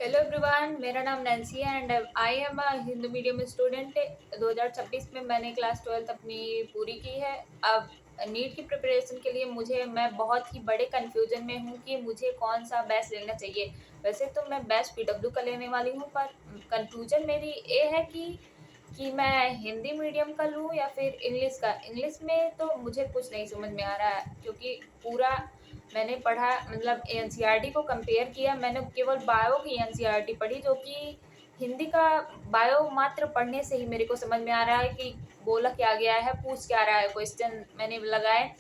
Hello everyone, मेरा नाम Nancy है and I am a Hindi medium student. 2026 में मैंने क्लास 12th अपनी पूरी की है। अब नीट की प्रिपरेशन के लिए मैं बहुत ही बड़े कन्फ्यूजन में हूँ कि मुझे कौन सा बैच लेना चाहिए। वैसे तो मैं बैच पीडब्ल्यू का लेने वाली हूँ, पर कन्फ्यूजन मेरी ये है कि मैं हिंदी मीडियम का लूँ या फिर इंग्लिश का। इंग्लिश में तो मुझे कुछ नहीं समझ में आ रहा है, क्योंकि पूरा मैंने पढ़ा, मतलब एनसीईआरटी को कंपेयर किया। मैंने केवल बायो की एनसीईआरटी पढ़ी, जो कि हिंदी का बायो मात्र पढ़ने से ही मेरे को समझ में आ रहा है कि बोला क्या गया है, पूछ क्या रहा है, क्वेश्चन मैंने लगाए।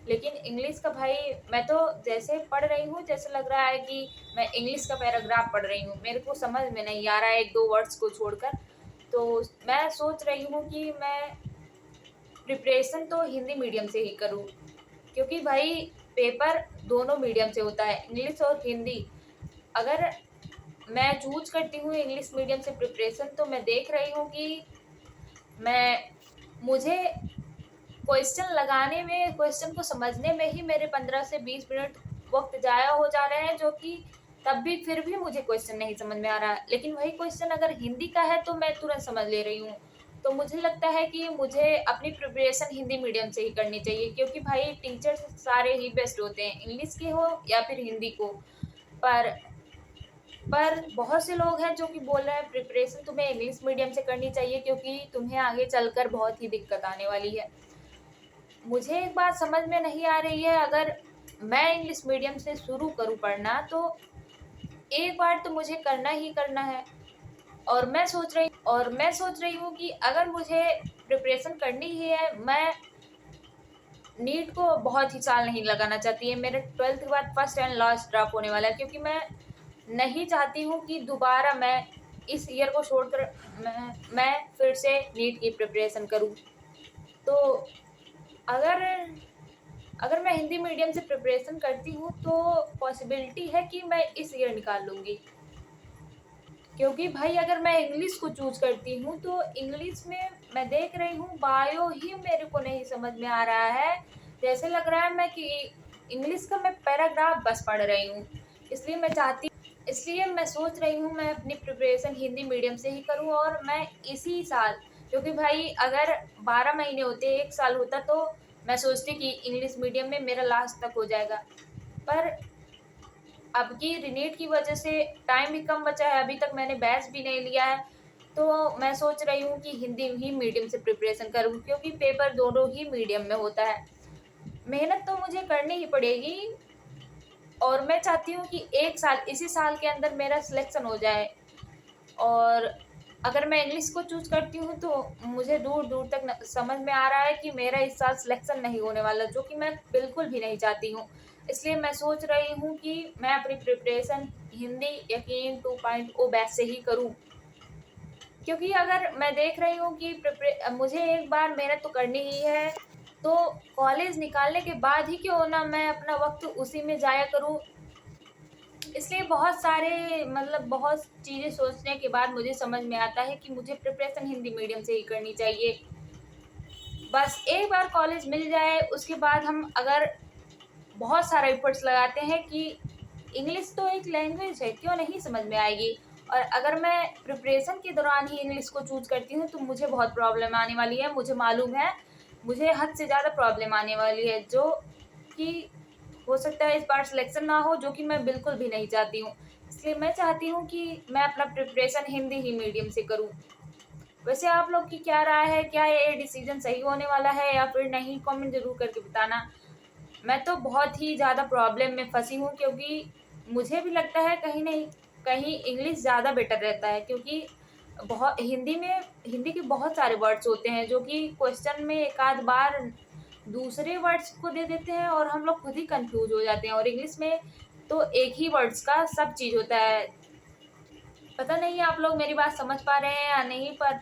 लेकिन इंग्लिश का भाई, मैं तो जैसे पढ़ रही हूँ जैसे लग रहा है कि मैं इंग्लिश का पैराग्राफ पढ़ रही हूँ। मेरे को समझ में नहीं आ रहा है एक दो वर्ड्स को छोड़कर। तो मैं सोच रही हूँ कि मैं प्रिपरेशन तो हिंदी मीडियम से ही करूँ, क्योंकि भाई पेपर दोनों मीडियम से होता है, इंग्लिश और हिंदी। अगर मैं चूज करती हूँ इंग्लिश मीडियम से प्रिपरेशन, तो मैं देख रही हूँ कि मैं मुझे क्वेश्चन लगाने में, क्वेश्चन को समझने में ही मेरे 15 से 20 मिनट वक्त जाया हो जा रहे हैं, जो कि तब भी फिर भी मुझे क्वेश्चन नहीं समझ में आ रहा है। लेकिन वही क्वेश्चन अगर हिंदी का है तो मैं तुरंत समझ ले रही हूँ। तो मुझे लगता है कि मुझे अपनी प्रिपरेशन हिंदी मीडियम से ही करनी चाहिए, क्योंकि भाई टीचर्स सारे ही बेस्ट होते हैं, इंग्लिश के हो या फिर हिंदी को। पर पर बहुत से लोग हैं जो कि बोल रहे हैं प्रिपरेशन तुम्हें इंग्लिश मीडियम से करनी चाहिए, क्योंकि तुम्हें आगे चलकर बहुत ही दिक्कत आने वाली है। मुझे एक बात समझ में नहीं आ रही है, अगर मैं इंग्लिश मीडियम से शुरू करूँ पढ़ना, तो एक बार तो मुझे करना ही करना है। और मैं सोच रही हूँ कि अगर मुझे प्रिपरेशन करनी ही है, मैं नीट को बहुत ही साल नहीं लगाना चाहती है। मेरे 12th के बाद फर्स्ट एंड लास्ट ड्रॉप होने वाला है, क्योंकि मैं नहीं चाहती हूँ कि दोबारा मैं इस ईयर को छोड़कर मैं फिर से नीट की प्रिपरेशन करूँ। तो अगर अगर मैं हिंदी मीडियम से प्रिपरेशन करती हूँ, तो पॉसिबिलिटी है कि मैं इस ईयर निकाल लूँगी। क्योंकि भाई अगर मैं इंग्लिश को चूज करती हूँ, तो इंग्लिश में मैं देख रही हूँ बायो ही मेरे को नहीं समझ में आ रहा है। जैसे लग रहा है मैं कि इंग्लिश का मैं पैराग्राफ बस पढ़ रही हूँ। इसलिए मैं सोच रही हूँ मैं अपनी प्रिपरेशन हिंदी मीडियम से ही करूँ, और मैं इसी साल, क्योंकि भाई अगर 12 महीने होते, एक साल होता, तो मैं सोचती कि इंग्लिश मीडियम में मेरा लास्ट तक हो जाएगा। पर अब की रीनीट की वजह से टाइम भी कम बचा है, अभी तक मैंने बैच भी नहीं लिया है। तो मैं सोच रही हूँ कि हिंदी ही मीडियम से प्रिपरेशन करूँ, क्योंकि पेपर दोनों ही मीडियम में होता है। मेहनत तो मुझे करनी ही पड़ेगी, और मैं चाहती हूँ कि एक साल, इसी साल के अंदर मेरा सिलेक्शन हो जाए। और अगर मैं इंग्लिश को चूज करती हूँ, तो मुझे दूर दूर तक समझ में आ रहा है कि मेरा इस साल सिलेक्शन नहीं होने वाला, जो कि मैं बिल्कुल भी नहीं चाहती हूँ। इसलिए मैं सोच रही हूँ कि मैं अपनी प्रिपरेशन हिंदी यकीन 2.0 बैच से ही करूँ, क्योंकि अगर मैं देख रही हूँ कि मुझे एक बार मेहनत तो करनी ही है, तो कॉलेज निकालने के बाद ही क्यों ना मैं अपना वक्त उसी में जाया करूँ। इसलिए बहुत चीज़ें सोचने के बाद मुझे समझ में आता है कि मुझे प्रिपरेशन हिंदी मीडियम से ही करनी चाहिए। बस एक बार कॉलेज मिल जाए, उसके बाद हम अगर बहुत सारा एफर्ट्स लगाते हैं कि इंग्लिश तो एक लैंग्वेज है, क्यों नहीं समझ में आएगी। और अगर मैं प्रिपरेशन के दौरान ही इंग्लिश को चूज करती हूँ, तो मुझे बहुत प्रॉब्लम आने वाली है, मुझे मालूम है। मुझे हद से ज़्यादा प्रॉब्लम आने वाली है, जो कि हो सकता है इस बार सिलेक्शन ना हो, जो कि मैं बिल्कुल भी नहीं चाहती हूँ। इसलिए मैं चाहती हूँ कि मैं अपना प्रिपरेशन हिंदी ही मीडियम से करूँ। वैसे आप लोग की क्या राय है, क्या ये डिसीजन सही होने वाला है या फिर नहीं? कमेंट जरूर करके बताना। मैं तो बहुत ही ज़्यादा प्रॉब्लम में फंसी हूँ, क्योंकि मुझे भी लगता है कहीं नहीं कहीं इंग्लिश ज़्यादा बेटर रहता है, क्योंकि हिंदी के बहुत सारे वर्ड्स होते हैं, जो कि क्वेश्चन में एक आध बार दूसरे वर्ड्स को दे देते हैं और हम लोग खुद ही कंफ्यूज हो जाते हैं। और इंग्लिश में तो एक ही वर्ड्स का सब चीज़ होता है। पता नहीं आप लोग मेरी बात समझ पा रहे हैं या नहीं, पर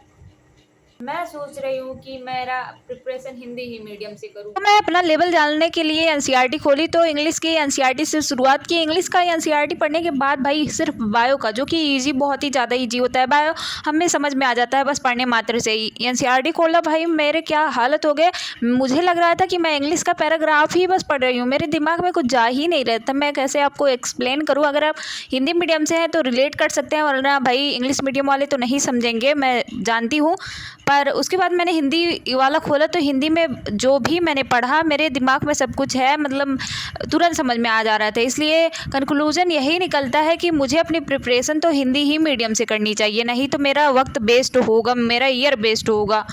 मैं सोच रही हूँ कि मेरा प्रिपरेशन हिंदी ही मीडियम से करूँ। तो मैं अपना लेवल जानने के लिए एनसीईआरटी खोली, तो इंग्लिश की एनसीईआरटी से शुरुआत की। इंग्लिश का एनसीईआरटी पढ़ने के बाद भाई सिर्फ बायो का, जो कि ईजी, बहुत ही ज़्यादा ईजी होता है, बायो हमें समझ में आ जाता है बस पढ़ने मात्र से ही। एनसीईआरटी खोला भाई, मेरे क्या हालत हो गए। मुझे लग रहा था कि मैं इंग्लिश का पैराग्राफ ही बस पढ़ रही हूँ, मेरे दिमाग में कुछ जा ही नहीं रहता। मैं कैसे आपको एक्सप्लेन करूँ। अगर आप हिंदी मीडियम से हैं तो रिलेट कर सकते हैं, वरना भाई इंग्लिश मीडियम वाले तो नहीं समझेंगे, मैं जानती हूँ। पर उसके बाद मैंने हिंदी वाला खोला, तो हिंदी में जो भी मैंने पढ़ा मेरे दिमाग में सब कुछ है, मतलब तुरंत समझ में आ जा रहा था। इसलिए कंक्लूजन यही निकलता है कि मुझे अपनी प्रिपरेशन तो हिंदी ही मीडियम से करनी चाहिए, नहीं तो मेरा वक्त वेस्ट होगा, मेरा ईयर वेस्ट होगा।